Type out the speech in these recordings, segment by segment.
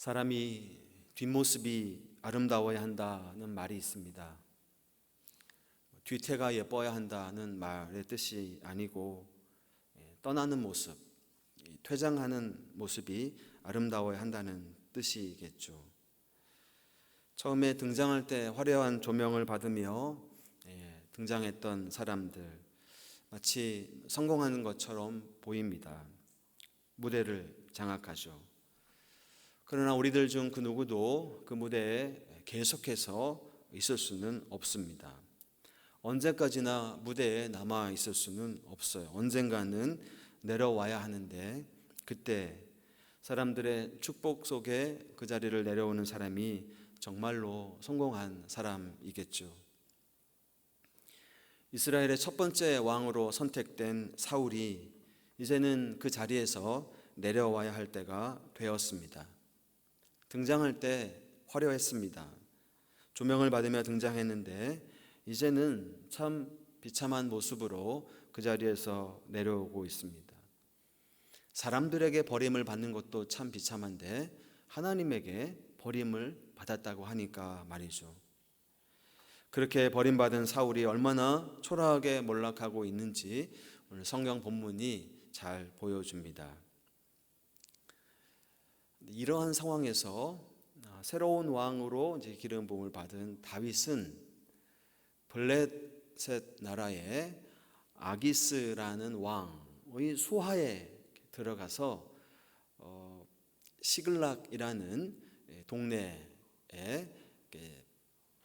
사람이 뒷모습이 아름다워야 한다는 말이 있습니다. 뒤태가 예뻐야 한다는 말의 뜻이 아니고 떠나는 모습, 퇴장하는 모습이 아름다워야 한다는 뜻이겠죠. 처음에 등장할 때 화려한 조명을 받으며 등장했던 사람들, 마치 성공하는 것처럼 보입니다. 무대를 장악하죠. 그러나 우리들 중 그 누구도 그 무대에 계속해서 있을 수는 없습니다. 언제까지나 무대에 남아 있을 수는 없어요. 언젠가는 내려와야 하는데, 그때 사람들의 축복 속에 그 자리를 내려오는 사람이 정말로 성공한 사람이겠죠. 이스라엘의 첫 번째 왕으로 선택된 사울이 이제는 그 자리에서 내려와야 할 때가 되었습니다. 등장할 때 화려했습니다. 조명을 받으며 등장했는데 이제는 참 비참한 모습으로 그 자리에서 내려오고 있습니다. 사람들에게 버림을 받는 것도 참 비참한데 하나님에게 버림을 받았다고 하니까 말이죠. 그렇게 버림받은 사울이 얼마나 초라하게 몰락하고 있는지 오늘 성경 본문이 잘 보여줍니다. 이러한 상황에서 새로운 왕으로 이제 기름 부음을 받은 다윗은 블레셋 나라의 아기스라는 왕의 수하에 들어가서 시글락이라는 동네에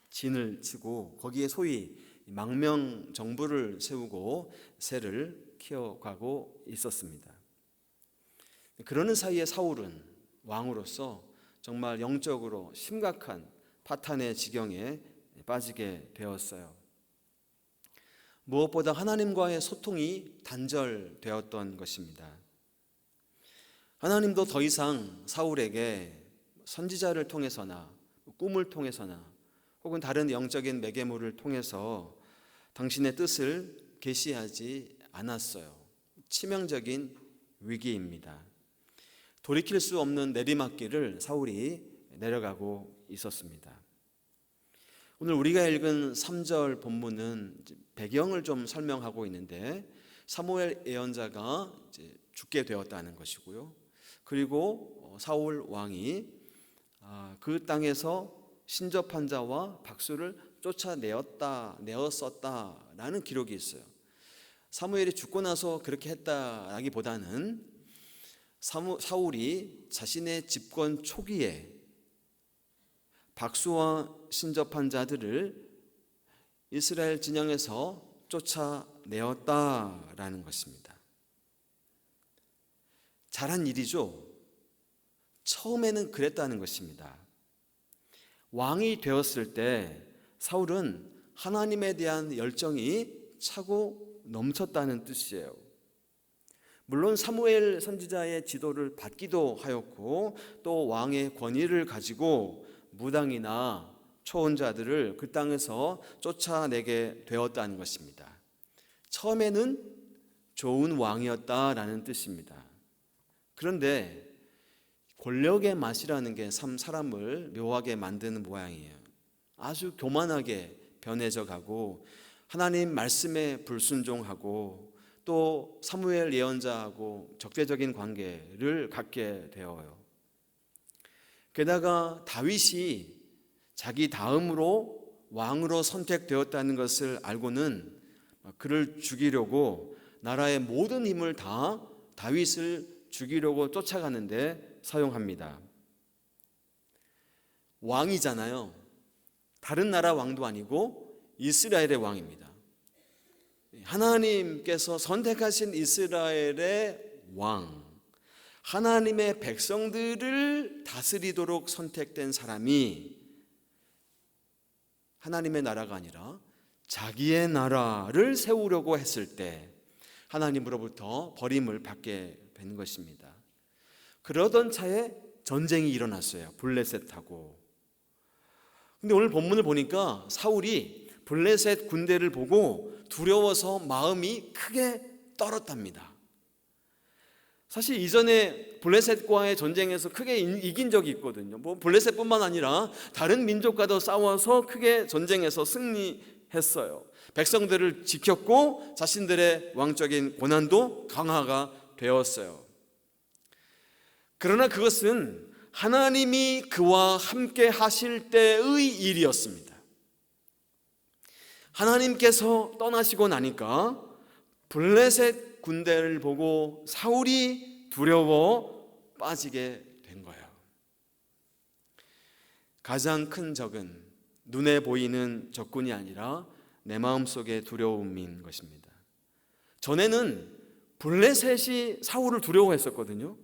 진을 치고 거기에 소위 망명 정부를 세우고 세를 키워가고 있었습니다. 그러는 사이에 사울은 왕으로서 정말 영적으로 심각한 파탄의 지경에 빠지게 되었어요. 무엇보다 하나님과의 소통이 단절되었던 것입니다. 하나님도 더 이상 사울에게 선지자를 통해서나 꿈을 통해서나 혹은 다른 영적인 매개물을 통해서 당신의 뜻을 계시하지 않았어요. 치명적인 위기입니다. 돌이킬 수 없는 내리막길을 사울이 내려가고 있었습니다. 오늘 우리가 읽은 3절 본문은 배경을 좀 설명하고 있는데 사무엘 예언자가 이제 죽게 되었다는 것이고요. 그리고 사울 왕이 그 땅에서 신접한 자와 박수를 쫓아내었다라는 기록이 있어요. 사무엘이 죽고 나서 그렇게 했다라기보다는 사울이 자신의 집권 초기에 박수와 신접한 자들을 이스라엘 진영에서 쫓아내었다라는 것입니다. 잘한 일이죠. 처음에는 그랬다는 것입니다. 왕이 되었을 때 사울은 하나님에 대한 열정이 차고 넘쳤다는 뜻이에요. 물론 사무엘 선지자의 지도를 받기도 하였고 또 왕의 권위를 가지고 무당이나 초혼자들을 그 땅에서 쫓아내게 되었다는 것입니다. 처음에는 좋은 왕이었다라는 뜻입니다. 그런데 권력의 맛이라는 게 참 사람을 묘하게 만드는 모양이에요. 아주 교만하게 변해져 가고 하나님 말씀에 불순종하고 또 사무엘 예언자하고 적대적인 관계를 갖게 되어요. 게다가 다윗이 자기 다음으로 왕으로 선택되었다는 것을 알고는 그를 죽이려고 나라의 모든 힘을 다 다윗을 죽이려고 쫓아가는데 사용합니다. 왕이잖아요. 다른 나라 왕도 아니고 이스라엘의 왕입니다. 하나님께서 선택하신 이스라엘의 왕, 하나님의 백성들을 다스리도록 선택된 사람이 하나님의 나라가 아니라 자기의 나라를 세우려고 했을 때 하나님으로부터 버림을 받게 된 것입니다. 그러던 차에 전쟁이 일어났어요. 블레셋하고. 근데 오늘 본문을 보니까 사울이 블레셋 군대를 보고 두려워서 마음이 크게 떨었답니다. 사실 이전에 블레셋과의 전쟁에서 크게 이긴 적이 있거든요. 뭐 블레셋뿐만 아니라 다른 민족과도 싸워서 크게 전쟁에서 승리했어요. 백성들을 지켰고 자신들의 왕적인 권한도 강화가 되었어요. 그러나 그것은 하나님이 그와 함께 하실 때의 일이었습니다. 하나님께서 떠나시고 나니까 블레셋 군대를 보고 사울이 두려워 빠지게 된 거예요. 가장 큰 적은 눈에 보이는 적군이 아니라 내 마음속의 두려움인 것입니다. 전에는 블레셋이 사울을 두려워했었거든요.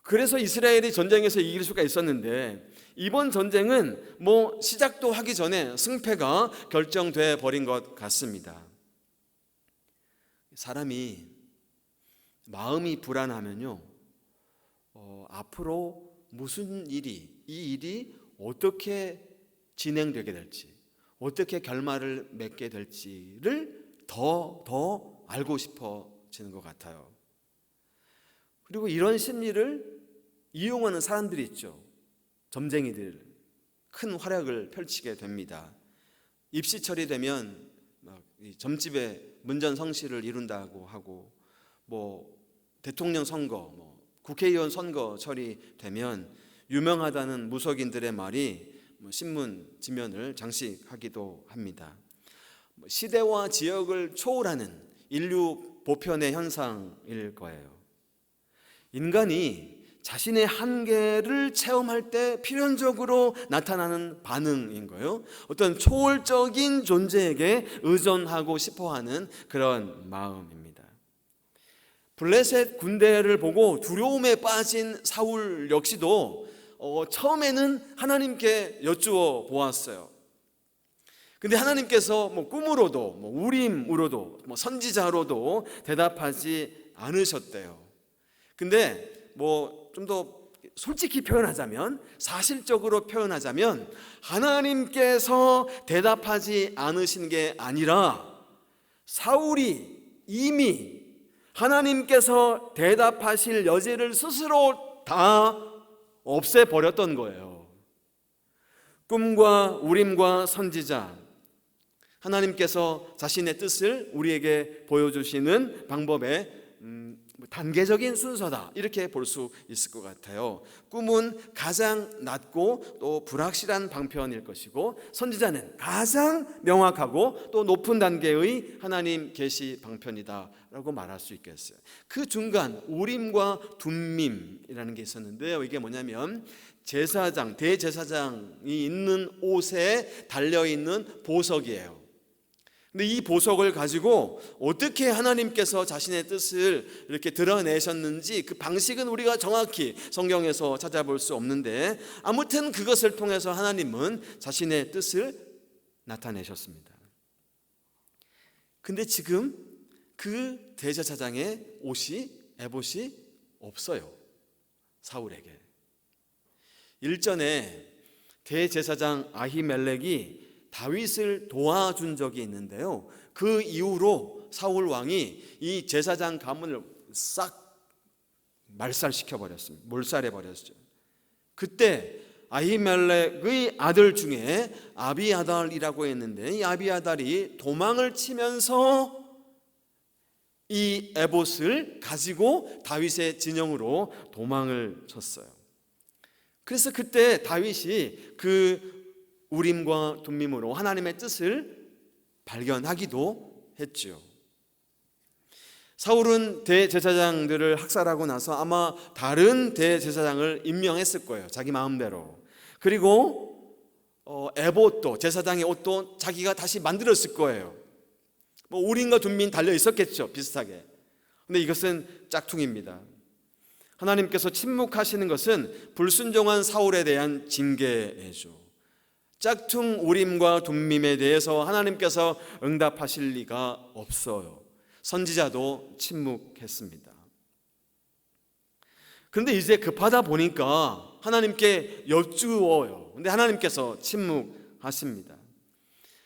그래서 이스라엘이 전쟁에서 이길 수가 있었는데 이번 전쟁은 뭐 시작도 하기 전에 승패가 결정돼 버린 것 같습니다. 사람이 마음이 불안하면요, 앞으로 무슨 일이, 이 일이 어떻게 진행되게 될지, 어떻게 결말을 맺게 될지를 더 알고 싶어지는 것 같아요. 그리고 이런 심리를 이용하는 사람들이 있죠. 점쟁이들, 큰 활약을 펼치게 됩니다. 입시철이 되면 막 점집에 문전성시를 이룬다고 하고, 뭐 대통령 선거, 뭐 국회의원 선거철이 되면 유명하다는 무속인들의 말이 신문 지면을 장식하기도 합니다. 시대와 지역을 초월하는 인류 보편의 현상일 거예요. 인간이 자신의 한계를 체험할 때 필연적으로 나타나는 반응인 거예요. 어떤 초월적인 존재에게 의존하고 싶어하는 그런 마음입니다. 블레셋 군대를 보고 두려움에 빠진 사울 역시도 처음에는 하나님께 여쭈어 보았어요. 근데 하나님께서 꿈으로도 우림으로도 선지자로도 대답하지 않으셨대요. 근데 좀 더 솔직히 표현하자면, 사실적으로 표현하자면 하나님께서 대답하지 않으신 게 아니라 사울이 이미 하나님께서 대답하실 여지를 스스로 다 없애버렸던 거예요. 꿈과 우림과 선지자, 하나님께서 자신의 뜻을 우리에게 보여주시는 방법의 단계적인 순서다, 이렇게 볼 수 있을 것 같아요. 꿈은 가장 낮고 또 불확실한 방편일 것이고, 선지자는 가장 명확하고 또 높은 단계의 하나님 계시 방편이다라고 말할 수 있겠어요. 그 중간 우림과 둠밈이라는 게 있었는데요, 이게 뭐냐면 제사장, 대제사장이 있는 옷에 달려있는 보석이에요. 근데 이 보석을 가지고 어떻게 하나님께서 자신의 뜻을 이렇게 드러내셨는지 그 방식은 우리가 정확히 성경에서 찾아볼 수 없는데, 아무튼 그것을 통해서 하나님은 자신의 뜻을 나타내셨습니다. 근데 지금 그 대제사장의 옷이, 에봇이 없어요, 사울에게. 일전에 대제사장 아히멜렉이 다윗을 도와준 적이 있는데요, 그 이후로 사울 왕이 이 제사장 가문을 싹 말살시켜 버렸습니다. 몰살해 버렸죠. 그때 아히멜렉의 아들 중에 아비아달이라고 했는데, 이 아비아달이 도망을 치면서 이 에봇을 가지고 다윗의 진영으로 도망을 쳤어요. 그래서 그때 다윗이 그 우림과 둠밈으로 하나님의 뜻을 발견하기도 했죠. 사울은 대제사장들을 학살하고 나서 아마 다른 대제사장을 임명했을 거예요, 자기 마음대로. 그리고 에봇도, 제사장의 옷도 자기가 다시 만들었을 거예요. 우림과 둠밈 달려 있었겠죠, 비슷하게. 근데 이것은 짝퉁입니다. 하나님께서 침묵하시는 것은 불순종한 사울에 대한 징계죠. 짝퉁 우림과 둠밈에 대해서 하나님께서 응답하실 리가 없어요. 선지자도 침묵했습니다. 그런데 이제 급하다 보니까 하나님께 여쭈어요. 근데 하나님께서 침묵하십니다.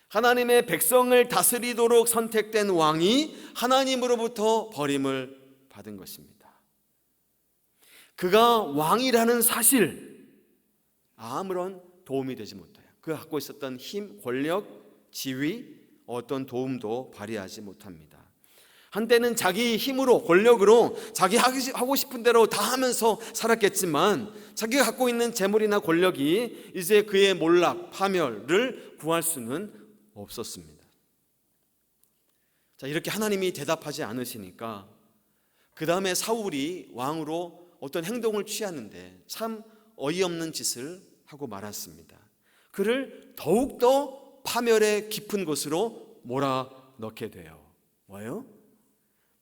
하나님의 백성을 다스리도록 선택된 왕이 하나님으로부터 버림을 받은 것입니다. 그가 왕이라는 사실 아무런 도움이 되지 못해요. 그가 갖고 있었던 힘, 권력, 지위 어떤 도움도 발휘하지 못합니다. 한때는 자기 힘으로 권력으로 자기 하고 싶은 대로 다 하면서 살았겠지만 자기가 갖고 있는 재물이나 권력이 이제 그의 몰락, 파멸을 구할 수는 없었습니다. 자, 이렇게 하나님이 대답하지 않으시니까 그 다음에 사울이 왕으로 어떤 행동을 취하는데 참 어이없는 짓을 하고 말았습니다. 그를 더욱더 파멸의 깊은 곳으로 몰아넣게 돼요. 뭐예요?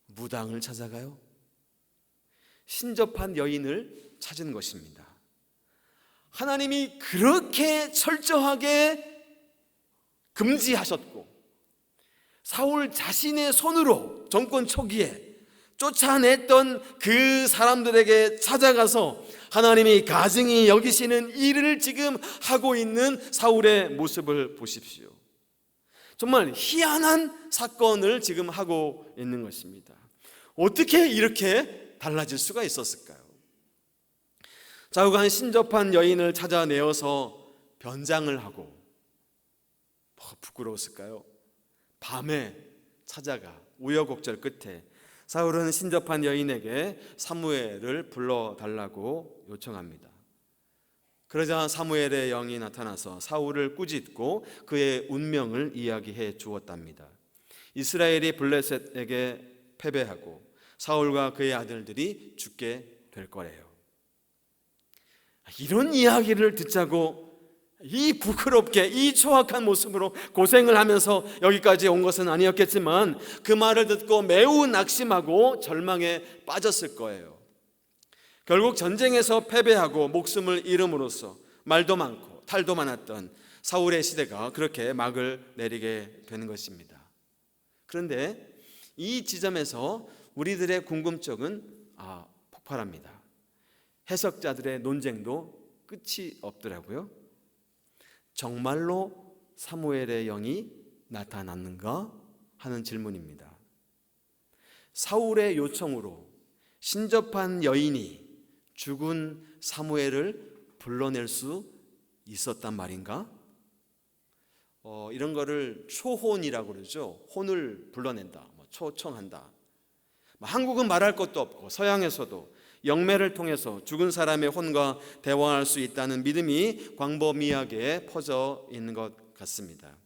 무당을 찾아가요. 신접한 여인을 찾은 것입니다. 하나님이 그렇게 철저하게 금지하셨고 사울 자신의 손으로 정권 초기에 쫓아냈던 그 사람들에게 찾아가서 하나님이 가증히 여기시는 일을 지금 하고 있는 사울의 모습을 보십시오. 정말 희한한 사건을 지금 하고 있는 것입니다. 어떻게 이렇게 달라질 수가 있었을까요? 좌우간 신접한 여인을 찾아내어서 변장을 하고 뭐가 부끄러웠을까요? 밤에 찾아가 우여곡절 끝에 사울은 신접한 여인에게 사무엘을 불러달라고 요청합니다. 그러자 사무엘의 영이 나타나서 사울을 꾸짖고 그의 운명을 이야기해 주었답니다. 이스라엘이 블레셋에게 패배하고 사울과 그의 아들들이 죽게 될 거래요. 이런 이야기를 듣자고 이 부끄럽게 이 초악한 모습으로 고생을 하면서 여기까지 온 것은 아니었겠지만 그 말을 듣고 매우 낙심하고 절망에 빠졌을 거예요. 결국 전쟁에서 패배하고 목숨을 잃음으로써 말도 많고 탈도 많았던 사울의 시대가 그렇게 막을 내리게 되는 것입니다. 그런데 이 지점에서 우리들의 궁금증은 폭발합니다. 해석자들의 논쟁도 끝이 없더라고요. 정말로 사무엘의 영이 나타났는가 하는 질문입니다. 사울의 요청으로 신접한 여인이 죽은 사무엘을 불러낼 수 있었단 말인가? 이런 거를 초혼이라고 그러죠. 혼을 불러낸다, 초청한다. 한국은 말할 것도 없고 서양에서도 영매를 통해서 죽은 사람의 혼과 대화할 수 있다는 믿음이 광범위하게 퍼져 있는 것 같습니다.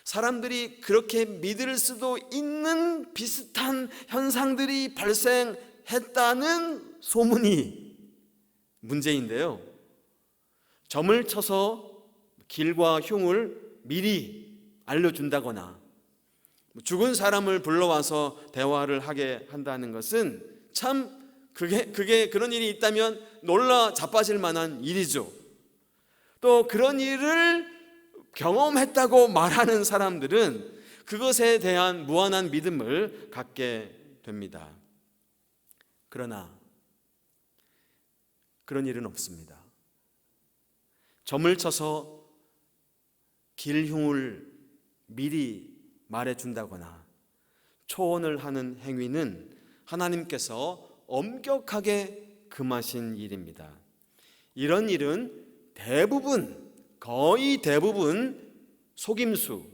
사람들이 그렇게 믿을 수도 있는 비슷한 현상들이 발생했다는 소문이 문제인데요. 점을 쳐서 길과 흉을 미리 알려준다거나 죽은 사람을 불러와서 대화를 하게 한다는 것은 참 그게 그런 일이 있다면 놀라 자빠질 만한 일이죠. 또 그런 일을 경험했다고 말하는 사람들은 그것에 대한 무한한 믿음을 갖게 됩니다. 그러나 그런 일은 없습니다. 점을 쳐서 길흉을 미리 말해준다거나 초혼을 하는 행위는 하나님께서 엄격하게 금하신 일입니다. 이런 일은 거의 대부분 속임수,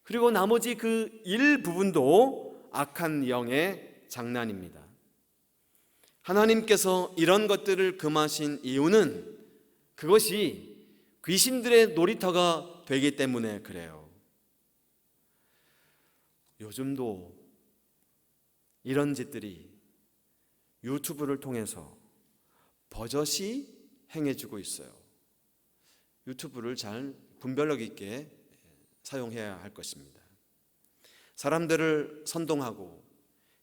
그리고 나머지 그 일부분도 악한 영의 장난입니다. 하나님께서 이런 것들을 금하신 이유는 그것이 귀신들의 놀이터가 되기 때문에 그래요. 요즘도 이런 짓들이 유튜브를 통해서 버젓이 행해지고 있어요. 유튜브를 잘 분별력 있게 사용해야 할 것입니다. 사람들을 선동하고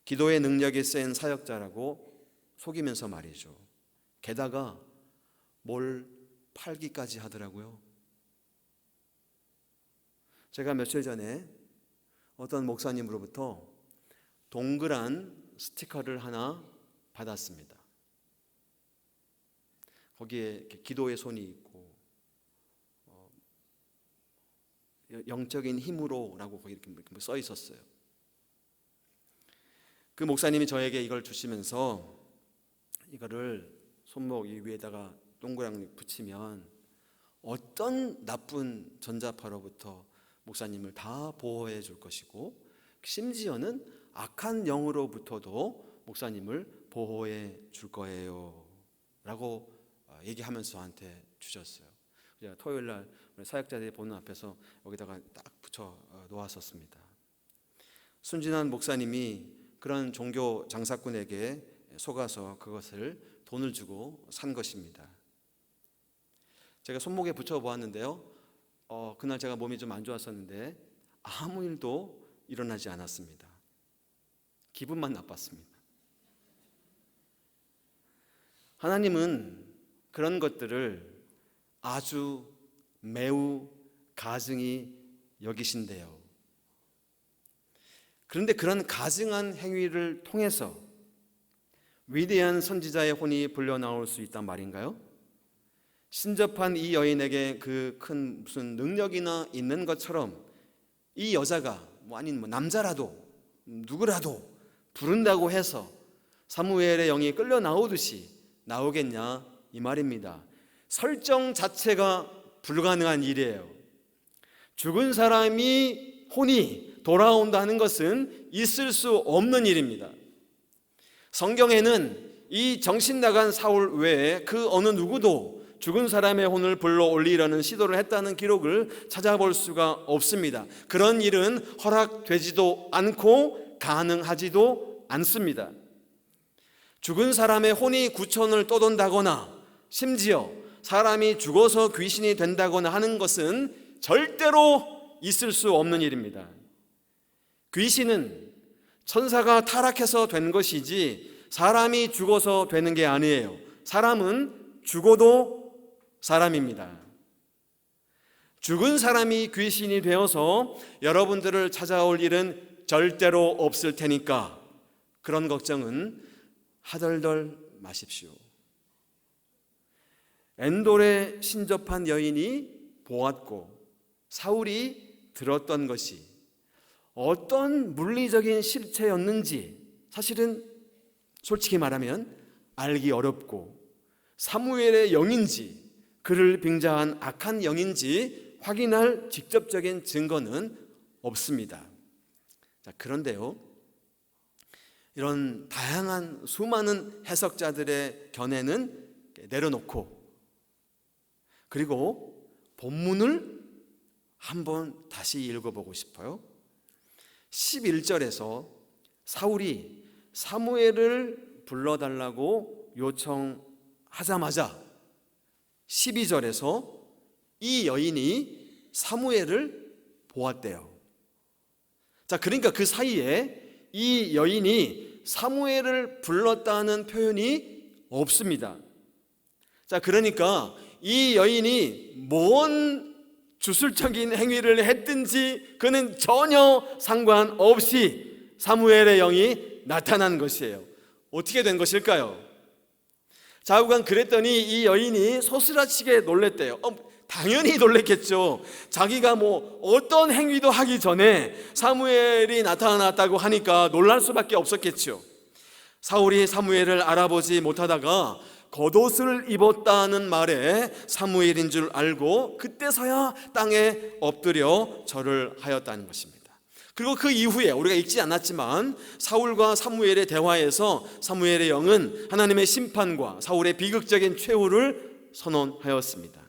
기도의 능력이 센 사역자라고 속이면서 말이죠. 게다가 뭘 팔기까지 하더라고요. 제가 며칠 전에 어떤 목사님으로부터 동그란 스티커를 하나 받았습니다. 거기에 기도의 손이 있고 영적인 힘으로라고 거기 이렇게 써 있었어요. 그 목사님이 저에게 이걸 주시면서 이거를 손목 위에다가 동그라미 붙이면 어떤 나쁜 전자파로부터 목사님을 다 보호해 줄 것이고 심지어는 악한 영으로부터도 목사님을 보호해 줄 거예요 라고 얘기하면서 저한테 주셨어요. 제가 토요일날 사역자들이 보는 앞에서 여기다가 딱 붙여 놓았었습니다. 순진한 목사님이 그런 종교 장사꾼에게 속아서 그것을 돈을 주고 산 것입니다. 제가 손목에 붙여 보았는데요, 그날 제가 몸이 좀 안 좋았었는데 아무 일도 일어나지 않았습니다. 기분만 나빴습니다. 하나님은 그런 것들을 아주 매우 가증히 여기신대요. 그런데 그런 가증한 행위를 통해서 위대한 선지자의 혼이 불려 나올 수 있단 말인가요? 신접한 이 여인에게 그 큰 무슨 능력이나 있는 것처럼 이 여자가 아닌 남자라도 누구라도 부른다고 해서 사무엘의 영이 끌려 나오듯이 나오겠냐 이 말입니다. 설정 자체가 불가능한 일이에요. 죽은 사람이 혼이 돌아온다는 것은 있을 수 없는 일입니다. 성경에는 이 정신 나간 사울 외에 그 어느 누구도 죽은 사람의 혼을 불러 올리려는 시도를 했다는 기록을 찾아볼 수가 없습니다. 그런 일은 허락되지도 않고 가능하지도 않습니다. 죽은 사람의 혼이 구천을 떠돈다거나 심지어 사람이 죽어서 귀신이 된다거나 하는 것은 절대로 있을 수 없는 일입니다. 귀신은 천사가 타락해서 된 것이지 사람이 죽어서 되는 게 아니에요. 사람은 죽어도 사람입니다. 죽은 사람이 귀신이 되어서 여러분들을 찾아올 일은 절대로 없을 테니까 그런 걱정은 하덜덜 마십시오. 엔돌에 신접한 여인이 보았고 사울이 들었던 것이 어떤 물리적인 실체였는지 사실은 솔직히 말하면 알기 어렵고 사무엘의 영인지 그를 빙자한 악한 영인지 확인할 직접적인 증거는 없습니다. 자, 그런데요, 이런 다양한 수많은 해석자들의 견해는 내려놓고 그리고 본문을 한번 다시 읽어보고 싶어요. 11절에서 사울이 사무엘을 불러달라고 요청하자마자 12절에서 이 여인이 사무엘을 보았대요. 자, 그러니까 그 사이에 이 여인이 사무엘을 불렀다는 표현이 없습니다. 자, 그러니까 이 여인이 뭔 주술적인 행위를 했든지 그는 전혀 상관없이 사무엘의 영이 나타난 것이에요. 어떻게 된 것일까요? 좌우간 그랬더니 이 여인이 소스라치게 놀랬대요. 당연히 놀랬겠죠. 자기가 어떤 행위도 하기 전에 사무엘이 나타났다고 하니까 놀랄 수밖에 없었겠죠. 사울이 사무엘을 알아보지 못하다가 겉옷을 입었다는 말에 사무엘인 줄 알고 그때서야 땅에 엎드려 절을 하였다는 것입니다. 그리고 그 이후에 우리가 읽지 않았지만 사울과 사무엘의 대화에서 사무엘의 영은 하나님의 심판과 사울의 비극적인 최후를 선언하였습니다.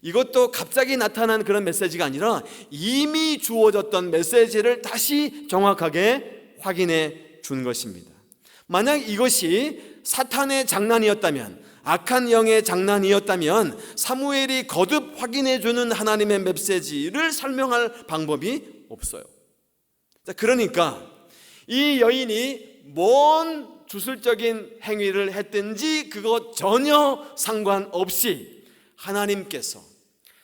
이것도 갑자기 나타난 그런 메시지가 아니라 이미 주어졌던 메시지를 다시 정확하게 확인해 준 것입니다. 만약 이것이 사탄의 장난이었다면, 악한 영의 장난이었다면 사무엘이 거듭 확인해 주는 하나님의 메시지를 설명할 방법이 없어요. 그러니까 이 여인이 뭔 주술적인 행위를 했든지 그것 전혀 상관없이 하나님께서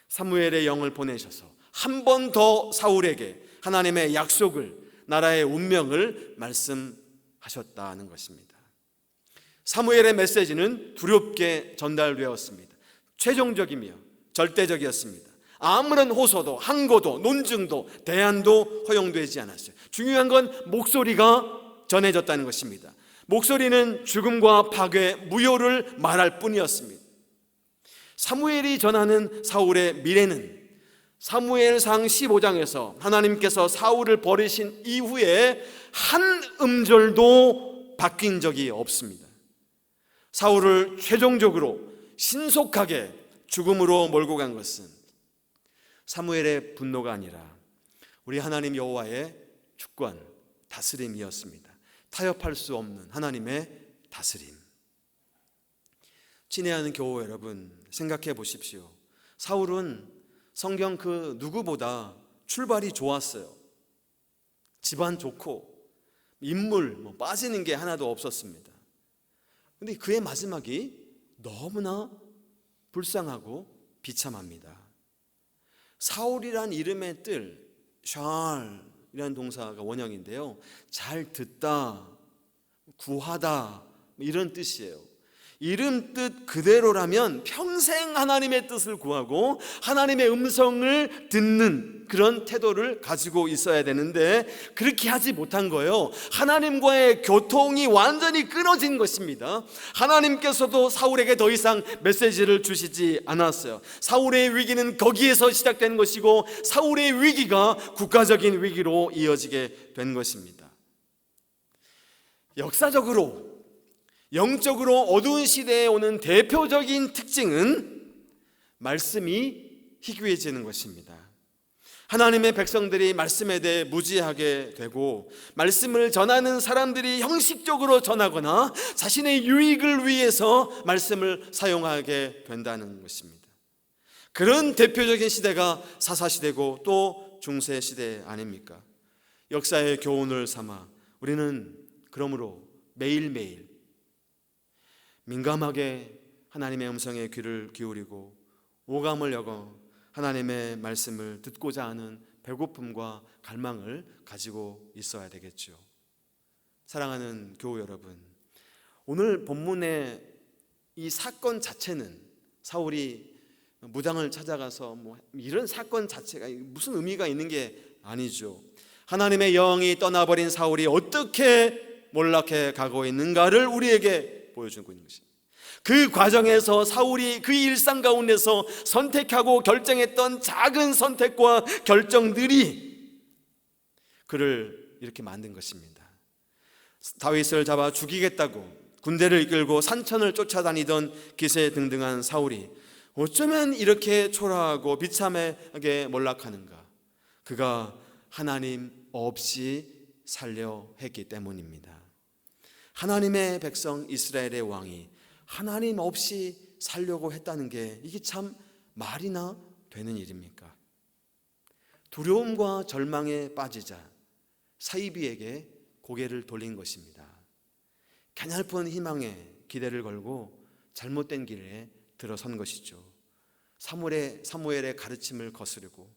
사무엘의 영을 보내셔서 한 번 더 사울에게 하나님의 약속을, 나라의 운명을 말씀하셨다는 것입니다. 사무엘의 메시지는 두렵게 전달되었습니다. 최종적이며 절대적이었습니다. 아무런 호소도 항고도 논증도 대안도 허용되지 않았어요. 중요한 건 목소리가 전해졌다는 것입니다. 목소리는 죽음과 파괴, 무효를 말할 뿐이었습니다. 사무엘이 전하는 사울의 미래는 사무엘상 15장에서 하나님께서 사울을 버리신 이후에 한 음절도 바뀐 적이 없습니다. 사울을 최종적으로 신속하게 죽음으로 몰고 간 것은 사무엘의 분노가 아니라 우리 하나님 여호와의 주권, 다스림이었습니다. 타협할 수 없는 하나님의 다스림. 친애하는 교우 여러분, 생각해 보십시오. 사울은 성경 그 누구보다 출발이 좋았어요. 집안 좋고 인물 빠지는 게 하나도 없었습니다. 그런데 그의 마지막이 너무나 불쌍하고 비참합니다. 사울이란 이름의 뜰, 샬이라는 동사가 원형인데요, 잘 듣다, 구하다 이런 뜻이에요. 이름 뜻 그대로라면 평생 하나님의 뜻을 구하고 하나님의 음성을 듣는 그런 태도를 가지고 있어야 되는데 그렇게 하지 못한 거예요. 하나님과의 교통이 완전히 끊어진 것입니다. 하나님께서도 사울에게 더 이상 메시지를 주시지 않았어요. 사울의 위기는 거기에서 시작된 것이고 사울의 위기가 국가적인 위기로 이어지게 된 것입니다. 역사적으로 영적으로 어두운 시대에 오는 대표적인 특징은 말씀이 희귀해지는 것입니다. 하나님의 백성들이 말씀에 대해 무지하게 되고 말씀을 전하는 사람들이 형식적으로 전하거나 자신의 유익을 위해서 말씀을 사용하게 된다는 것입니다. 그런 대표적인 시대가 사사시대고 또 중세시대 아닙니까? 역사의 교훈을 삼아 우리는 그러므로 매일매일 민감하게 하나님의 음성에 귀를 기울이고 오감을 여거 하나님의 말씀을 듣고자 하는 배고픔과 갈망을 가지고 있어야 되겠죠. 사랑하는 교우 여러분, 오늘 본문의 이 사건 자체는 사울이 무당을 찾아가서 이런 사건 자체가 무슨 의미가 있는 게 아니죠. 하나님의 영이 떠나버린 사울이 어떻게 몰락해 가고 있는가를 우리에게 보여주고 있는 것입니다. 그 과정에서 사울이 그 일상 가운데서 선택하고 결정했던 작은 선택과 결정들이 그를 이렇게 만든 것입니다. 다윗을 잡아 죽이겠다고 군대를 이끌고 산천을 쫓아다니던 기세등등한 사울이 어쩌면 이렇게 초라하고 비참하게 몰락하는가? 그가 하나님 없이 살려 했기 때문입니다. 하나님의 백성 이스라엘의 왕이 하나님 없이 살려고 했다는 게 이게 참 말이나 되는 일입니까? 두려움과 절망에 빠지자 사이비에게 고개를 돌린 것입니다. 가냘픈 희망에 기대를 걸고 잘못된 길에 들어선 것이죠. 사무엘의 가르침을 거스르고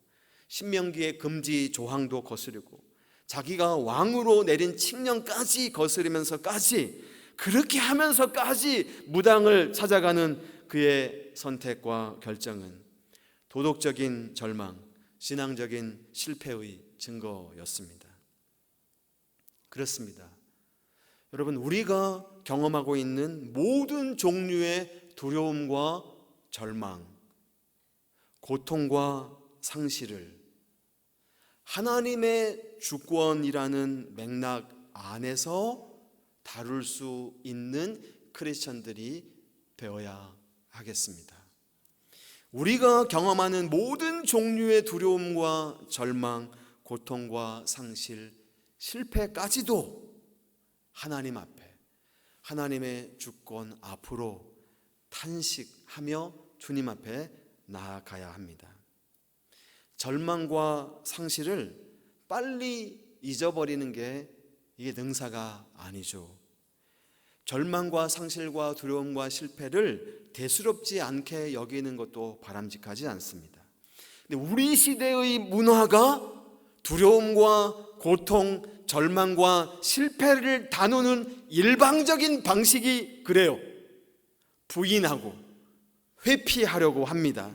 신명기의 금지 조항도 거스르고 자기가 왕으로 내린 칙령까지 거스르면서까지 그렇게 하면서까지 무당을 찾아가는 그의 선택과 결정은 도덕적인 절망, 신앙적인 실패의 증거였습니다. 그렇습니다. 여러분, 우리가 경험하고 있는 모든 종류의 두려움과 절망, 고통과 상실을 하나님의 주권이라는 맥락 안에서 다룰 수 있는 크리스천들이 되어야 하겠습니다. 우리가 경험하는 모든 종류의 두려움과 절망, 고통과 상실, 실패까지도 하나님 앞에 하나님의 주권 앞으로 탄식하며 주님 앞에 나아가야 합니다. 절망과 상실을 빨리 잊어버리는 게 이게 능사가 아니죠. 절망과 상실과 두려움과 실패를 대수롭지 않게 여기는 것도 바람직하지 않습니다. 근데 우리 시대의 문화가 두려움과 고통, 절망과 실패를 다루는 일방적인 방식이 그래요. 부인하고 회피하려고 합니다.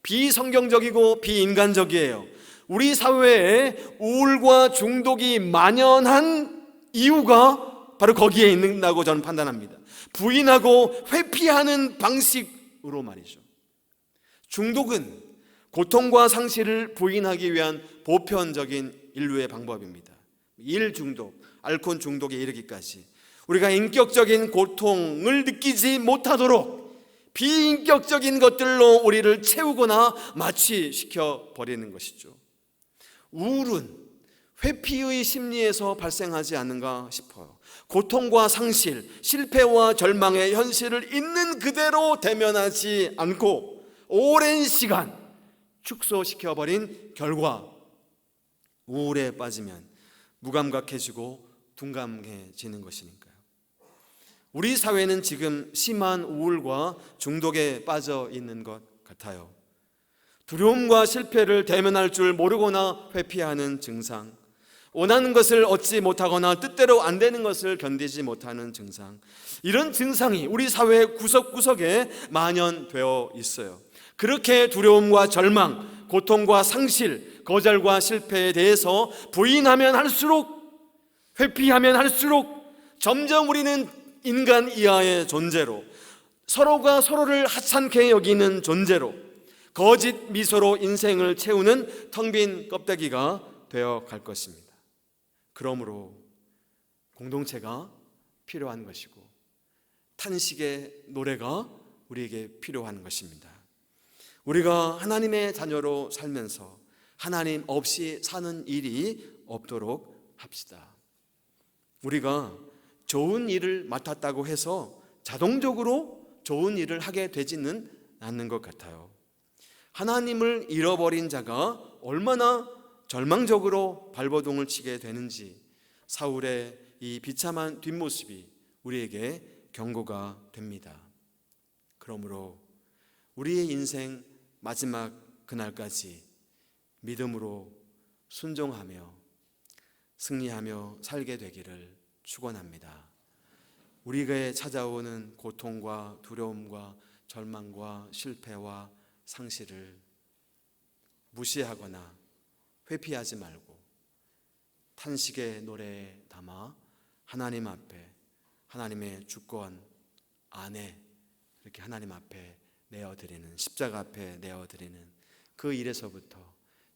비성경적이고 비인간적이에요. 우리 사회에 우울과 중독이 만연한 이유가 바로 거기에 있는다고 저는 판단합니다. 부인하고 회피하는 방식으로 말이죠. 중독은 고통과 상실을 부인하기 위한 보편적인 인류의 방법입니다. 일 중독, 알코올 중독에 이르기까지 우리가 인격적인 고통을 느끼지 못하도록 비인격적인 것들로 우리를 채우거나 마취시켜 버리는 것이죠. 우울은 회피의 심리에서 발생하지 않는가 싶어요. 고통과 상실, 실패와 절망의 현실을 있는 그대로 대면하지 않고 오랜 시간 축소시켜버린 결과 우울에 빠지면 무감각해지고 둔감해지는 것이니까요. 우리 사회는 지금 심한 우울과 중독에 빠져 있는 것 같아요. 두려움과 실패를 대면할 줄 모르거나 회피하는 증상, 원하는 것을 얻지 못하거나 뜻대로 안 되는 것을 견디지 못하는 증상, 이런 증상이 우리 사회 구석구석에 만연되어 있어요. 그렇게 두려움과 절망, 고통과 상실, 거절과 실패에 대해서 부인하면 할수록, 회피하면 할수록 점점 우리는 인간 이하의 존재로, 서로가 서로를 하찮게 여기는 존재로, 거짓 미소로 인생을 채우는 텅 빈 껍데기가 되어 갈 것입니다. 그러므로 공동체가 필요한 것이고 탄식의 노래가 우리에게 필요한 것입니다. 우리가 하나님의 자녀로 살면서 하나님 없이 사는 일이 없도록 합시다. 우리가 좋은 일을 맡았다고 해서 자동적으로 좋은 일을 하게 되지는 않는 것 같아요. 하나님을 잃어버린 자가 얼마나 절망적으로 발버둥을 치게 되는지 사울의 이 비참한 뒷모습이 우리에게 경고가 됩니다. 그러므로 우리의 인생 마지막 그날까지 믿음으로 순종하며 승리하며 살게 되기를 축원합니다. 우리에게 찾아오는 고통과 두려움과 절망과 실패와 상실을 무시하거나 회피하지 말고 탄식의 노래에 담아 하나님 앞에, 하나님의 주권 안에 이렇게 하나님 앞에 내어드리는, 십자가 앞에 내어드리는 그 일에서부터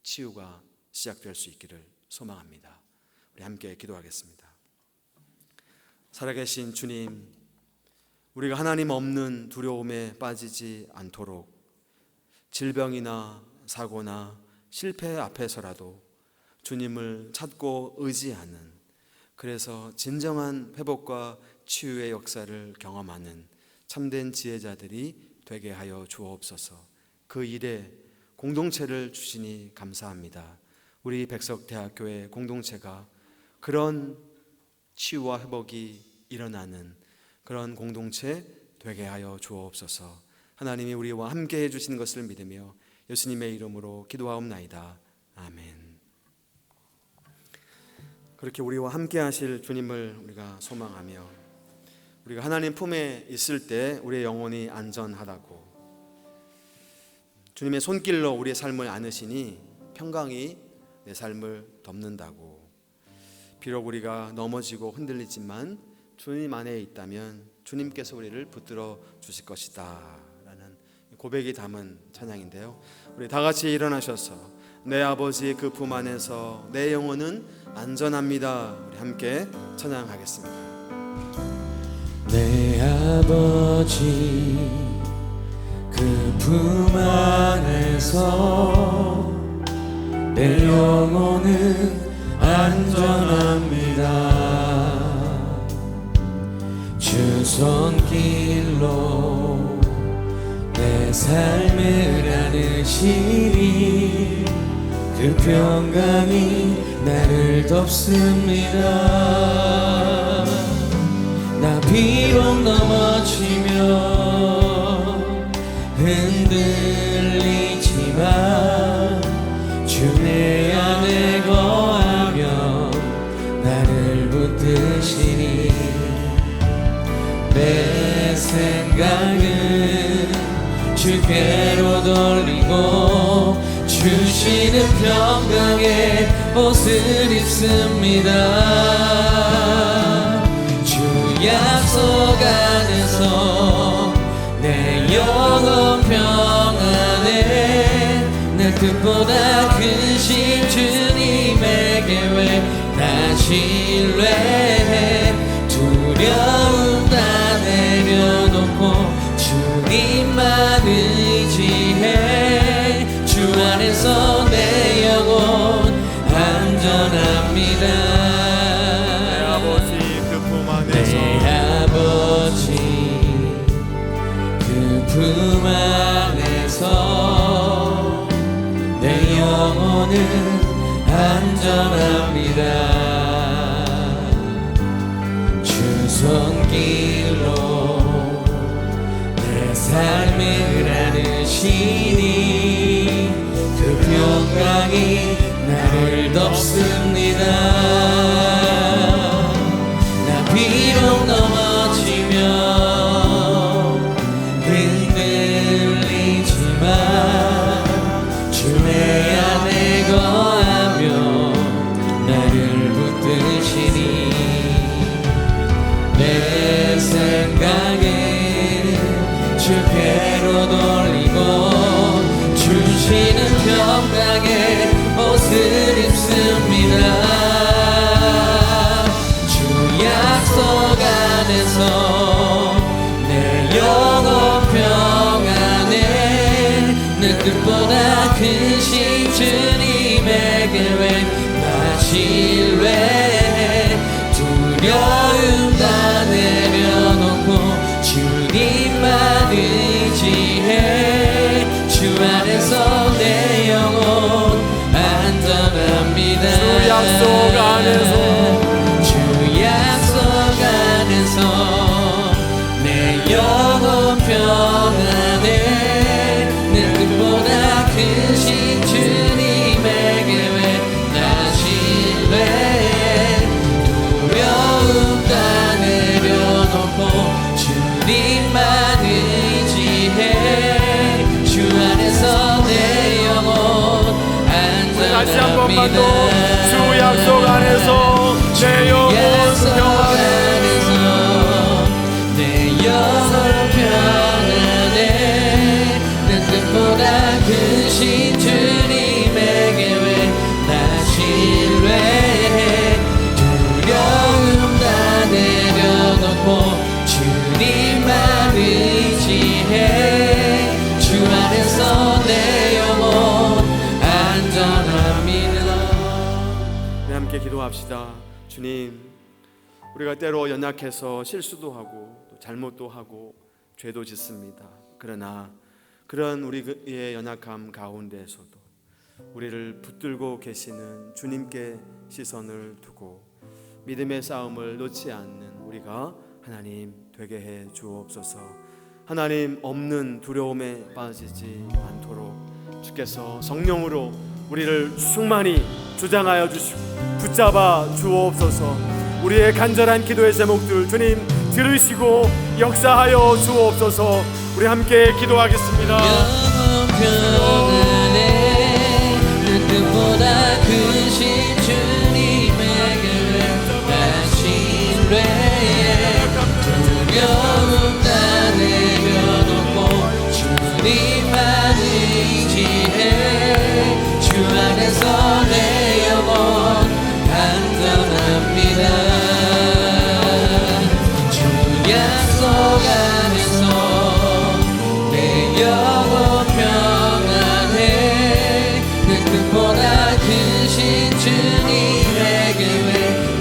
치유가 시작될 수 있기를 소망합니다. 우리 함께 기도하겠습니다. 살아계신 주님, 우리가 하나님 없는 두려움에 빠지지 않도록 질병이나 사고나 실패 앞에서라도 주님을 찾고 의지하는, 그래서 진정한 회복과 치유의 역사를 경험하는 참된 지혜자들이 되게 하여 주옵소서. 그 일에 공동체를 주시니 감사합니다. 우리 백석대학교의 공동체가 그런 치유와 회복이 일어나는 그런 공동체 되게 하여 주옵소서. 하나님이 우리와 함께 해주시는 것을 믿으며 예수님의 이름으로 기도하옵나이다. 아멘. 그렇게 우리와 함께 하실 주님을 우리가 소망하며 우리가 하나님 품에 있을 때 우리의 영혼이 안전하다고, 주님의 손길로 우리의 삶을 안으시니 평강이 내 삶을 덮는다고, 비록 우리가 넘어지고 흔들리지만 주님 안에 있다면 주님께서 우리를 붙들어 주실 것이다 라는 고백이 담은 찬양인데요, 우리 다 같이 일어나셔서 내 아버지 그 품 안에서 내 영혼은 안전합니다. 우리 함께 찬양하겠습니다. 내 아버지 그 품 안에서 내 영혼은 안전합니다. 주 손길로 내 삶을 안으시니 그 평강이 나를 덮습니다. 나 비록 넘어지면 흔들리지만 주 내 안에 거하며 나를 붙드시니 내 생각은 주께로 돌리고 주시는 평강의 옷을 입습니다. 안에서 내 영혼 평안해 내 뜻보다 크신 주님의 계획 나 신뢰해 두려움 다 내려놓고 주님만 의지해 주 안에서 내 영혼 안전합니다. 내 아버지 그 품 안에서 내 아버지 그 품 안에서 내 영혼은 안전합니다. 주 손길로 내 삶을 안으시니 그 평강이 나를 덮습니다. 나 비록 넘어지며 흔들리지만 주의 안에 거하며 나를 붙드시니 내 생각을 주께로 돌리고 주시는 평강의 옷을 입습니다. 주 약속 안에서 내 영혼 평안해 내 뜻보다 크신 주님의 계획 나 신뢰해 두려움 다 내려놓고 주님만 의지해 주 안에서 내 영혼 안전합니다. 주 약속 안에서 주 약속 안에서 내 영혼 평안해 내 뜻보다 크신 주님의 계획 나 신뢰해 두려움 다 내려놓고 주님만 의지해 주 안에서 내 영혼 다시 한 번만 더 안전합니다. 주 약속 안에서 내 영혼 평안해 내 영혼 평안해 내 뜻보다 크신 주님의 계획 나 신뢰해 두려움 다 내려놓고 주님만 의지해 주 안에서 내 영혼 안전합니다. 우리 함께 기도합시다. 주님, 우리가 때로 연약해서 실수도 하고 또 잘못도 하고 죄도 짓습니다. 그러나 그런 우리의 연약함 가운데에서도 우리를 붙들고 계시는 주님께 시선을 두고 믿음의 싸움을 놓지 않는 우리가 하나님 되게 해 주옵소서. 하나님 없는 두려움에 빠지지 않도록 주께서 성령으로 우리를 충만히 주장하여 주시고 붙잡아 주옵소서. 우리의 간절한 기도의 제목들 주님 들으시고 역사하여 주옵소서. 우리 함께 기도하겠습니다. 영원 평안해 내 뜻보다 크신 주님의 계획 나 신뢰해 두려움 다 내려놓고 주님만 의지해 주 안에서 내 영혼 안전합니다. 주 약속 안에서 내 영혼 평안해 내 뜻보다 크신 주님의 계획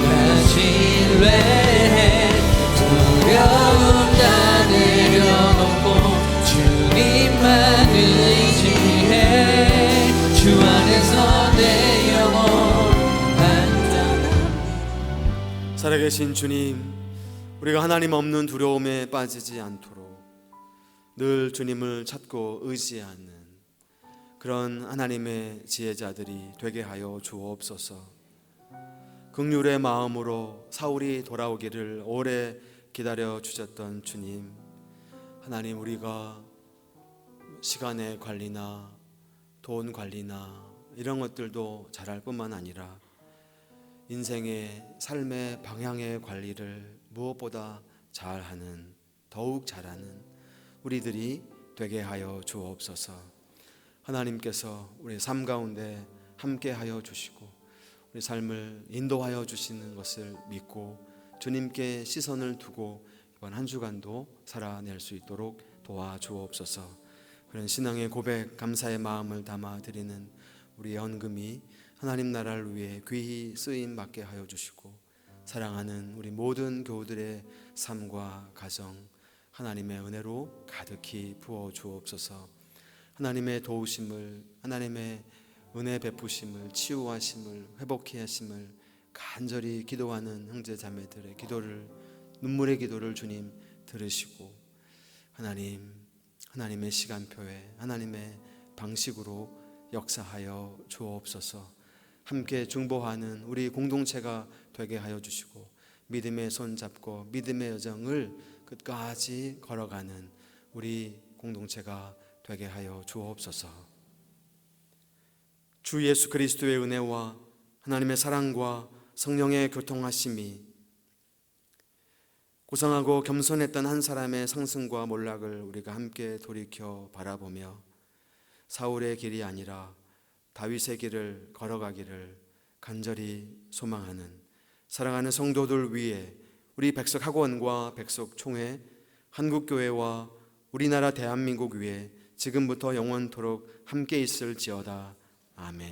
나 신뢰해 두려움 다 내려놓고 주님만 의지해 주 안에서 내 영혼 안전합니다. 살아계신 주님, 우리가 하나님 없는 두려움에 빠지지 않도록 늘 주님을 찾고 의지하는 그런 하나님의 지혜자들이 되게 하여 주옵소서. 긍휼의 마음으로 사울이 돌아오기를 오래 기다려 주셨던 주님, 하나님 우리가 시간의 관리나 돈 관리나 이런 것들도 잘할 뿐만 아니라 인생의 삶의 방향의 관리를 무엇보다 잘하는, 더욱 잘하는 우리들이 되게 하여 주옵소서. 하나님께서 우리 삶 가운데 함께 하여 주시고 우리 삶을 인도하여 주시는 것을 믿고 주님께 시선을 두고 이번 한 주간도 살아낼 수 있도록 도와주옵소서. 그런 신앙의 고백, 감사의 마음을 담아 드리는 우리 헌금이 하나님 나라를 위해 귀히 쓰임 받게 하여 주시고 사랑하는 우리 모든 교우들의 삶과 가정 하나님의 은혜로 가득히 부어 주옵소서. 하나님의 도우심을, 하나님의 은혜 베푸심을, 치유하심을, 회복케 하심을 간절히 기도하는 형제 자매들의 기도를, 눈물의 기도를 주님 들으시고 하나님의 시간표에 하나님의 방식으로 역사하여 주옵소서. 함께 중보하는 우리 공동체가 되게 하여 주시고 믿음의 손 잡고 믿음의 여정을 끝까지 걸어가는 우리 공동체가 되게 하여 주옵소서. 주 예수 그리스도의 은혜와 하나님의 사랑과 성령의 교통하심이 고상하고 겸손했던 한 사람의 상승과 몰락을 우리가 함께 돌이켜 바라보며 사울의 길이 아니라 다윗의 길을 걸어가기를 간절히 소망하는 사랑하는 성도들 위해 우리 백석학원과 백석총회, 한국교회와 우리나라 대한민국 위에 지금부터 영원토록 함께 있을지어다. 아멘.